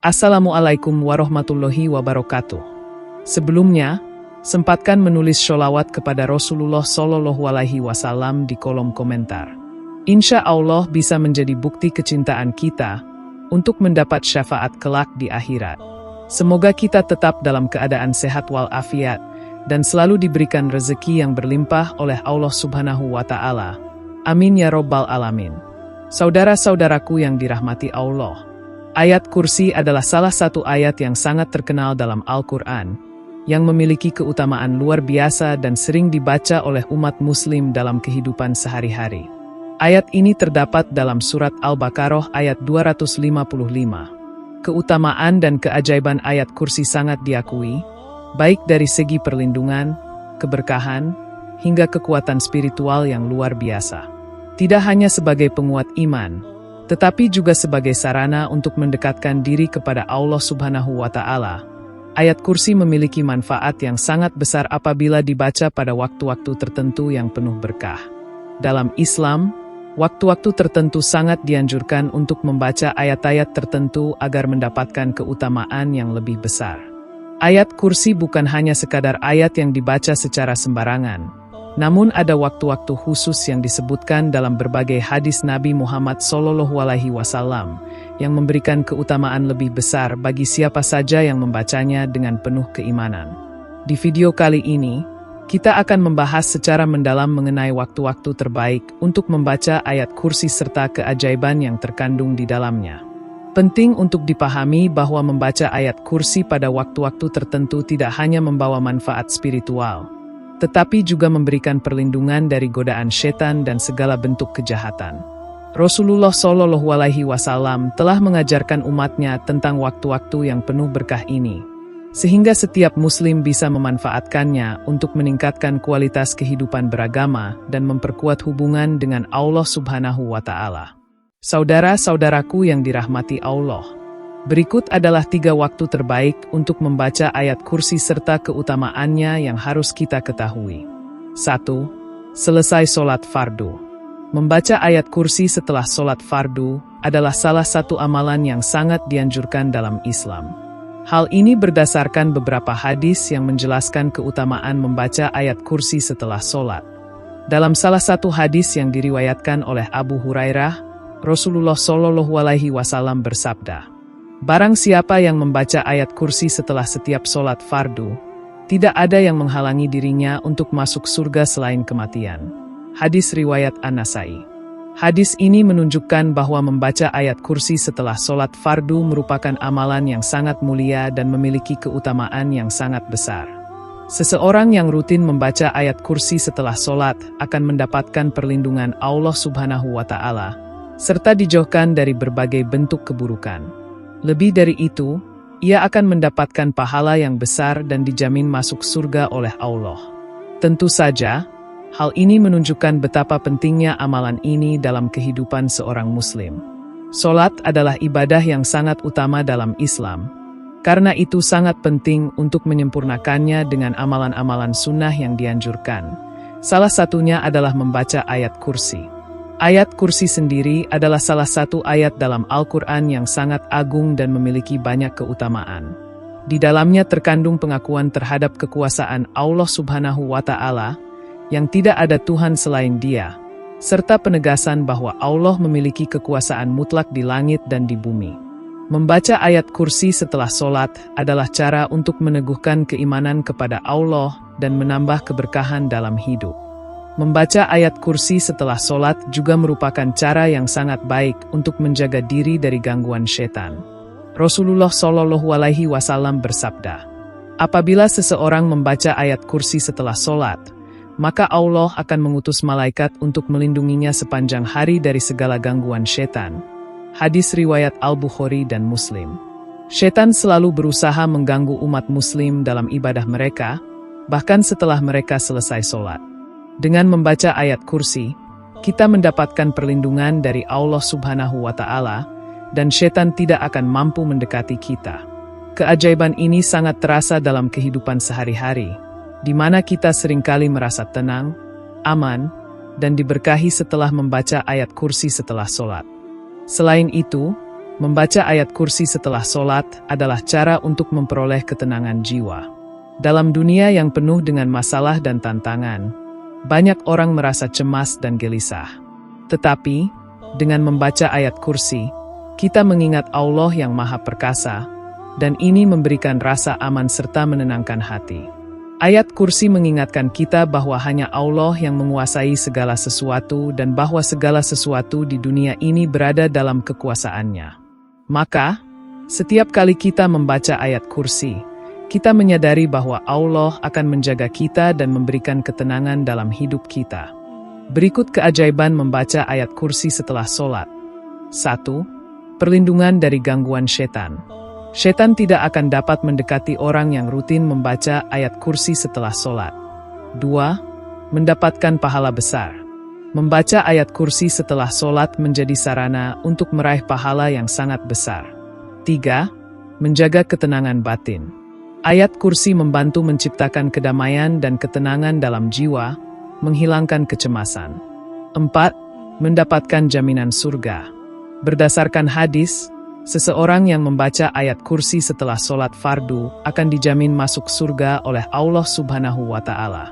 Assalamualaikum warahmatullahi wabarakatuh. Sebelumnya, sempatkan menulis sholawat kepada Rasulullah Shallallahu Alaihi Wasallam di kolom komentar. Insya Allah bisa menjadi bukti kecintaan kita untuk mendapat syafaat kelak di akhirat. Semoga kita tetap dalam keadaan sehat walafiat dan selalu diberikan rezeki yang berlimpah oleh Allah Subhanahu wa Ta'ala. Amin ya Robbal Alamin. Saudara-saudaraku yang dirahmati Allah, ayat kursi adalah salah satu ayat yang sangat terkenal dalam Al-Quran, yang memiliki keutamaan luar biasa dan sering dibaca oleh umat muslim dalam kehidupan sehari-hari. Ayat ini terdapat dalam surat Al-Baqarah ayat 255. Keutamaan dan keajaiban ayat kursi sangat diakui, baik dari segi perlindungan, keberkahan, hingga kekuatan spiritual yang luar biasa. Tidak hanya sebagai penguat iman, tetapi juga sebagai sarana untuk mendekatkan diri kepada Allah Subhanahu wa Ta'ala. Ayat kursi memiliki manfaat yang sangat besar apabila dibaca pada waktu-waktu tertentu yang penuh berkah. Dalam Islam, waktu-waktu tertentu sangat dianjurkan untuk membaca ayat-ayat tertentu agar mendapatkan keutamaan yang lebih besar. Ayat kursi bukan hanya sekadar ayat yang dibaca secara sembarangan, namun ada waktu-waktu khusus yang disebutkan dalam berbagai hadis Nabi Muhammad SAW yang memberikan keutamaan lebih besar bagi siapa saja yang membacanya dengan penuh keimanan. Di video kali ini, kita akan membahas secara mendalam mengenai waktu-waktu terbaik untuk membaca ayat kursi serta keajaiban yang terkandung di dalamnya. Penting untuk dipahami bahwa membaca ayat kursi pada waktu-waktu tertentu tidak hanya membawa manfaat spiritual, tetapi juga memberikan perlindungan dari godaan setan dan segala bentuk kejahatan. Rasulullah Shallallahu Alaihi Wasallam telah mengajarkan umatnya tentang waktu-waktu yang penuh berkah ini, sehingga setiap muslim bisa memanfaatkannya untuk meningkatkan kualitas kehidupan beragama dan memperkuat hubungan dengan Allah Subhanahu wa Ta'ala. Saudara-saudaraku yang dirahmati Allah, berikut adalah 3 waktu terbaik untuk membaca ayat kursi serta keutamaannya yang harus kita ketahui. 1. Selesai sholat fardu. Membaca ayat kursi setelah sholat fardu adalah salah satu amalan yang sangat dianjurkan dalam Islam. Hal ini berdasarkan beberapa hadis yang menjelaskan keutamaan membaca ayat kursi setelah sholat. Dalam salah satu hadis yang diriwayatkan oleh Abu Hurairah, Rasulullah Shallallahu Alaihi Wasallam bersabda, "Barang siapa yang membaca ayat kursi setelah setiap sholat fardu, tidak ada yang menghalangi dirinya untuk masuk surga selain kematian." Hadis riwayat An-Nasai. Hadis ini menunjukkan bahwa membaca ayat kursi setelah sholat fardu merupakan amalan yang sangat mulia dan memiliki keutamaan yang sangat besar. Seseorang yang rutin membaca ayat kursi setelah sholat akan mendapatkan perlindungan Allah Subhanahu wa Ta'ala, serta dijauhkan dari berbagai bentuk keburukan. Lebih dari itu, ia akan mendapatkan pahala yang besar dan dijamin masuk surga oleh Allah. Tentu saja, hal ini menunjukkan betapa pentingnya amalan ini dalam kehidupan seorang muslim. Salat adalah ibadah yang sangat utama dalam Islam. Karena itu sangat penting untuk menyempurnakannya dengan amalan-amalan sunnah yang dianjurkan. Salah satunya adalah membaca ayat kursi. Ayat kursi sendiri adalah salah satu ayat dalam Al-Quran yang sangat agung dan memiliki banyak keutamaan. Di dalamnya terkandung pengakuan terhadap kekuasaan Allah Subhanahu wa Ta'ala, yang tidak ada Tuhan selain Dia, serta penegasan bahwa Allah memiliki kekuasaan mutlak di langit dan di bumi. Membaca ayat kursi setelah sholat adalah cara untuk meneguhkan keimanan kepada Allah dan menambah keberkahan dalam hidup. Membaca ayat kursi setelah sholat juga merupakan cara yang sangat baik untuk menjaga diri dari gangguan setan. Rasulullah Shallallahu Alaihi Wasallam bersabda, "Apabila seseorang membaca ayat kursi setelah sholat, maka Allah akan mengutus malaikat untuk melindunginya sepanjang hari dari segala gangguan setan." Hadis riwayat Al-Bukhari dan Muslim. Setan selalu berusaha mengganggu umat muslim dalam ibadah mereka, bahkan setelah mereka selesai sholat. Dengan membaca ayat kursi, kita mendapatkan perlindungan dari Allah Subhanahu wa Ta'ala, dan setan tidak akan mampu mendekati kita. Keajaiban ini sangat terasa dalam kehidupan sehari-hari, di mana kita seringkali merasa tenang, aman, dan diberkahi setelah membaca ayat kursi setelah sholat. Selain itu, membaca ayat kursi setelah sholat adalah cara untuk memperoleh ketenangan jiwa. Dalam dunia yang penuh dengan masalah dan tantangan, banyak orang merasa cemas dan gelisah. Tetapi, dengan membaca ayat kursi, kita mengingat Allah yang Maha Perkasa, dan ini memberikan rasa aman serta menenangkan hati. Ayat kursi mengingatkan kita bahwa hanya Allah yang menguasai segala sesuatu dan bahwa segala sesuatu di dunia ini berada dalam kekuasaannya. Maka, setiap kali kita membaca ayat kursi, kita menyadari bahwa Allah akan menjaga kita dan memberikan ketenangan dalam hidup kita. Berikut keajaiban membaca ayat kursi setelah sholat. 1. Perlindungan dari gangguan setan. Setan tidak akan dapat mendekati orang yang rutin membaca ayat kursi setelah sholat. 2. Mendapatkan pahala besar. Membaca ayat kursi setelah sholat menjadi sarana untuk meraih pahala yang sangat besar. 3. Menjaga ketenangan batin. Ayat kursi membantu menciptakan kedamaian dan ketenangan dalam jiwa, menghilangkan kecemasan. 4. Mendapatkan jaminan surga. Berdasarkan hadis, seseorang yang membaca ayat kursi setelah sholat fardu akan dijamin masuk surga oleh Allah Subhanahu wa Ta'ala.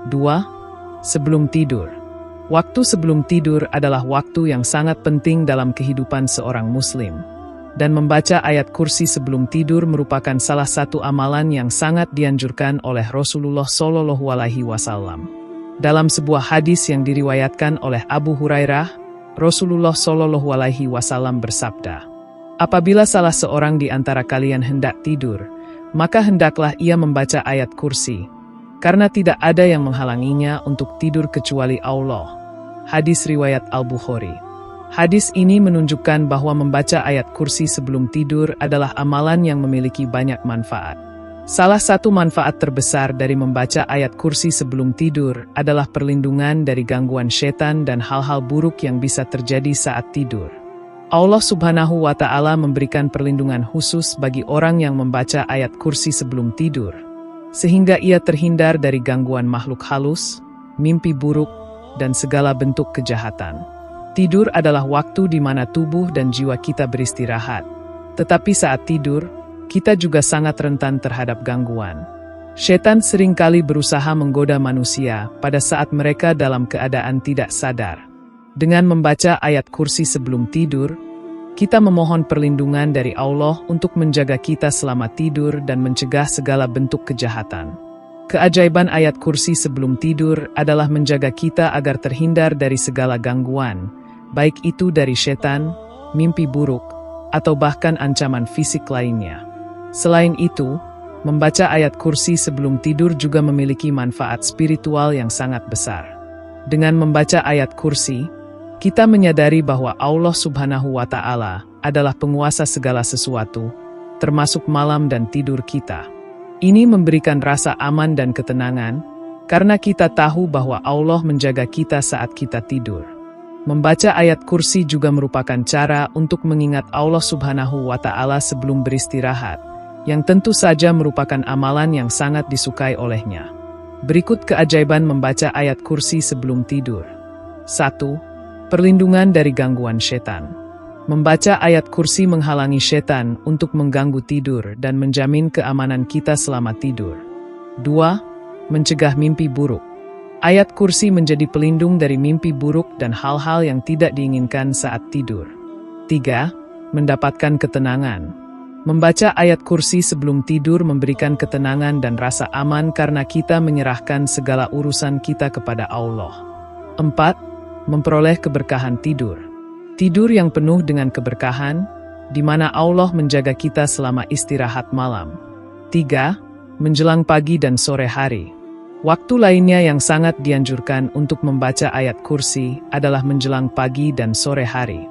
2. Sebelum tidur. Waktu sebelum tidur adalah waktu yang sangat penting dalam kehidupan seorang Muslim. Dan membaca ayat kursi sebelum tidur merupakan salah satu amalan yang sangat dianjurkan oleh Rasulullah Shallallahu Alaihi Wasallam. Dalam sebuah hadis yang diriwayatkan oleh Abu Hurairah, Rasulullah Shallallahu Alaihi Wasallam bersabda, "Apabila salah seorang di antara kalian hendak tidur, maka hendaklah ia membaca ayat kursi, karena tidak ada yang menghalanginya untuk tidur kecuali Allah." Hadis riwayat Al-Bukhari. Hadis ini menunjukkan bahwa membaca ayat kursi sebelum tidur adalah amalan yang memiliki banyak manfaat. Salah satu manfaat terbesar dari membaca ayat kursi sebelum tidur adalah perlindungan dari gangguan setan dan hal-hal buruk yang bisa terjadi saat tidur. Allah Subhanahu wa Ta'ala memberikan perlindungan khusus bagi orang yang membaca ayat kursi sebelum tidur, sehingga ia terhindar dari gangguan makhluk halus, mimpi buruk, dan segala bentuk kejahatan. Tidur adalah waktu di mana tubuh dan jiwa kita beristirahat, tetapi saat tidur, kita juga sangat rentan terhadap gangguan. Setan seringkali berusaha menggoda manusia pada saat mereka dalam keadaan tidak sadar. Dengan membaca ayat kursi sebelum tidur, kita memohon perlindungan dari Allah untuk menjaga kita selama tidur dan mencegah segala bentuk kejahatan. Keajaiban ayat kursi sebelum tidur adalah menjaga kita agar terhindar dari segala gangguan, baik itu dari setan, mimpi buruk, atau bahkan ancaman fisik lainnya. Selain itu, membaca ayat kursi sebelum tidur juga memiliki manfaat spiritual yang sangat besar. Dengan membaca ayat kursi, kita menyadari bahwa Allah Subhanahu wa Ta'ala adalah penguasa segala sesuatu, termasuk malam dan tidur kita. Ini memberikan rasa aman dan ketenangan, karena kita tahu bahwa Allah menjaga kita saat kita tidur. Membaca ayat kursi juga merupakan cara untuk mengingat Allah Subhanahu wa Ta'ala sebelum beristirahat, yang tentu saja merupakan amalan yang sangat disukai olehnya. Berikut keajaiban membaca ayat kursi sebelum tidur. 1. Perlindungan dari gangguan setan. Membaca ayat kursi menghalangi setan untuk mengganggu tidur dan menjamin keamanan kita selama tidur. 2. Mencegah mimpi buruk. Ayat kursi menjadi pelindung dari mimpi buruk dan hal-hal yang tidak diinginkan saat tidur. 3. Mendapatkan ketenangan. Membaca ayat kursi sebelum tidur memberikan ketenangan dan rasa aman karena kita menyerahkan segala urusan kita kepada Allah. 4. Memperoleh keberkahan tidur. Tidur yang penuh dengan keberkahan, di mana Allah menjaga kita selama istirahat malam. 3. Menjelang pagi dan sore hari. Waktu lainnya yang sangat dianjurkan untuk membaca ayat kursi adalah menjelang pagi dan sore hari.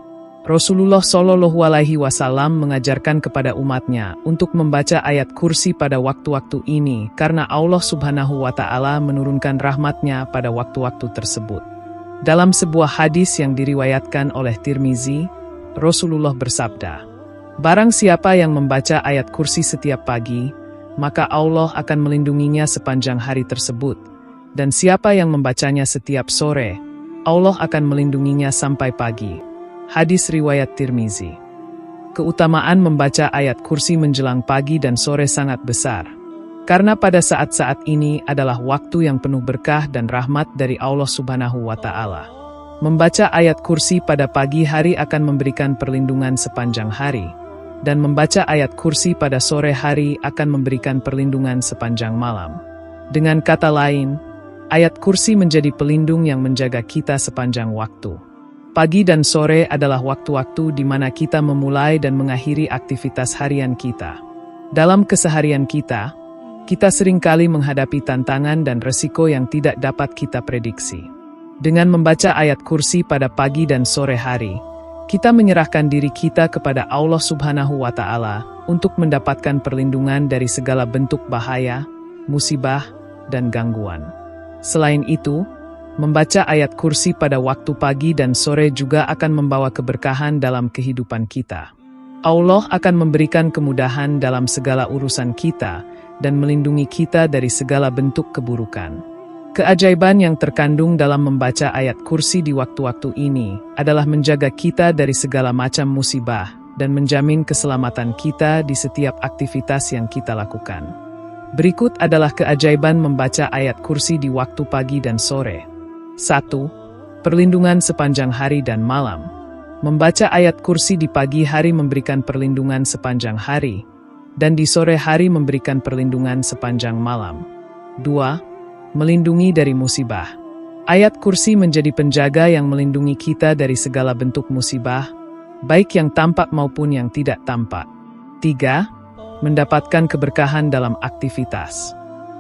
Rasulullah Shallallahu Alaihi Wasallam mengajarkan kepada umatnya untuk membaca ayat kursi pada waktu-waktu ini karena Allah Subhanahu wa Ta'ala menurunkan rahmatnya pada waktu-waktu tersebut. Dalam sebuah hadis yang diriwayatkan oleh Tirmizi, Rasulullah bersabda, "Barang siapa yang membaca ayat kursi setiap pagi, maka Allah akan melindunginya sepanjang hari tersebut. Dan siapa yang membacanya setiap sore, Allah akan melindunginya sampai pagi." Hadis riwayat Tirmizi. Keutamaan membaca ayat kursi menjelang pagi dan sore sangat besar. Karena pada saat-saat ini adalah waktu yang penuh berkah dan rahmat dari Allah Subhanahu wa Ta'ala. Membaca ayat kursi pada pagi hari akan memberikan perlindungan sepanjang hari, dan membaca ayat kursi pada sore hari akan memberikan perlindungan sepanjang malam. Dengan kata lain, ayat kursi menjadi pelindung yang menjaga kita sepanjang waktu. Pagi dan sore adalah waktu-waktu di mana kita memulai dan mengakhiri aktivitas harian kita. Dalam keseharian kita seringkali menghadapi tantangan dan resiko yang tidak dapat kita prediksi. Dengan membaca ayat kursi pada pagi dan sore hari, kita menyerahkan diri kita kepada Allah Subhanahu wa Ta'ala untuk mendapatkan perlindungan dari segala bentuk bahaya, musibah, dan gangguan. Selain itu, membaca ayat kursi pada waktu pagi dan sore juga akan membawa keberkahan dalam kehidupan kita. Allah akan memberikan kemudahan dalam segala urusan kita dan melindungi kita dari segala bentuk keburukan. Keajaiban yang terkandung dalam membaca ayat kursi di waktu-waktu ini adalah menjaga kita dari segala macam musibah dan menjamin keselamatan kita di setiap aktivitas yang kita lakukan. Berikut adalah keajaiban membaca ayat kursi di waktu pagi dan sore. 1. Perlindungan sepanjang hari dan malam. Membaca ayat kursi di pagi hari memberikan perlindungan sepanjang hari, dan di sore hari memberikan perlindungan sepanjang malam. 2. Melindungi dari musibah. Ayat kursi menjadi penjaga yang melindungi kita dari segala bentuk musibah, baik yang tampak maupun yang tidak tampak. 3. Mendapatkan keberkahan dalam aktivitas.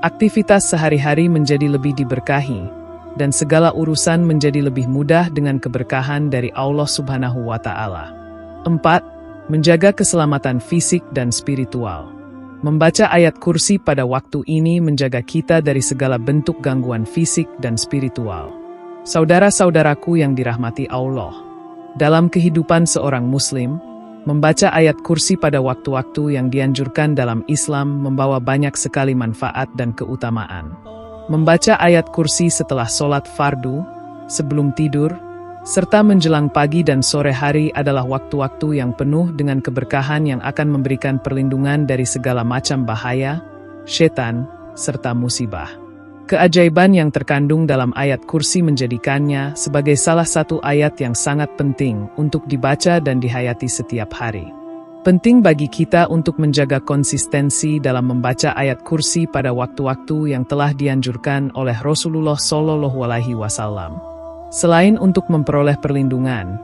Aktivitas sehari-hari menjadi lebih diberkahi, dan segala urusan menjadi lebih mudah dengan keberkahan dari Allah Subhanahu wa Ta'ala. 4. Menjaga keselamatan fisik dan spiritual. Membaca ayat kursi pada waktu ini menjaga kita dari segala bentuk gangguan fisik dan spiritual. Saudara-saudaraku yang dirahmati Allah, dalam kehidupan seorang Muslim, membaca ayat kursi pada waktu-waktu yang dianjurkan dalam Islam membawa banyak sekali manfaat dan keutamaan. Membaca ayat kursi setelah sholat fardu, sebelum tidur, serta menjelang pagi dan sore hari adalah waktu-waktu yang penuh dengan keberkahan yang akan memberikan perlindungan dari segala macam bahaya, setan, serta musibah. Keajaiban yang terkandung dalam ayat kursi menjadikannya sebagai salah satu ayat yang sangat penting untuk dibaca dan dihayati setiap hari. Penting bagi kita untuk menjaga konsistensi dalam membaca ayat kursi pada waktu-waktu yang telah dianjurkan oleh Rasulullah SAW. Selain untuk memperoleh perlindungan,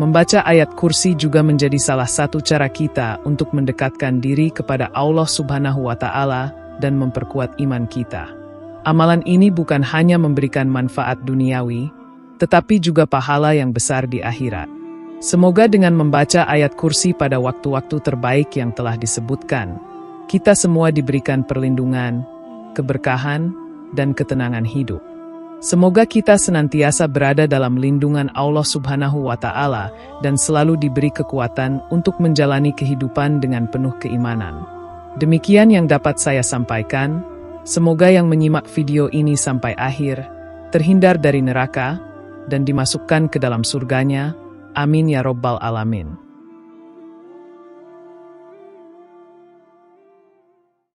membaca ayat kursi juga menjadi salah satu cara kita untuk mendekatkan diri kepada Allah Subhanahu wa Ta'ala dan memperkuat iman kita. Amalan ini bukan hanya memberikan manfaat duniawi, tetapi juga pahala yang besar di akhirat. Semoga dengan membaca ayat kursi pada waktu-waktu terbaik yang telah disebutkan, kita semua diberikan perlindungan, keberkahan, dan ketenangan hidup. Semoga kita senantiasa berada dalam lindungan Allah Subhanahu wa Ta'ala dan selalu diberi kekuatan untuk menjalani kehidupan dengan penuh keimanan. Demikian yang dapat saya sampaikan. Semoga yang menyimak video ini sampai akhir terhindar dari neraka dan dimasukkan ke dalam surganya. Amin ya Rabbal Alamin.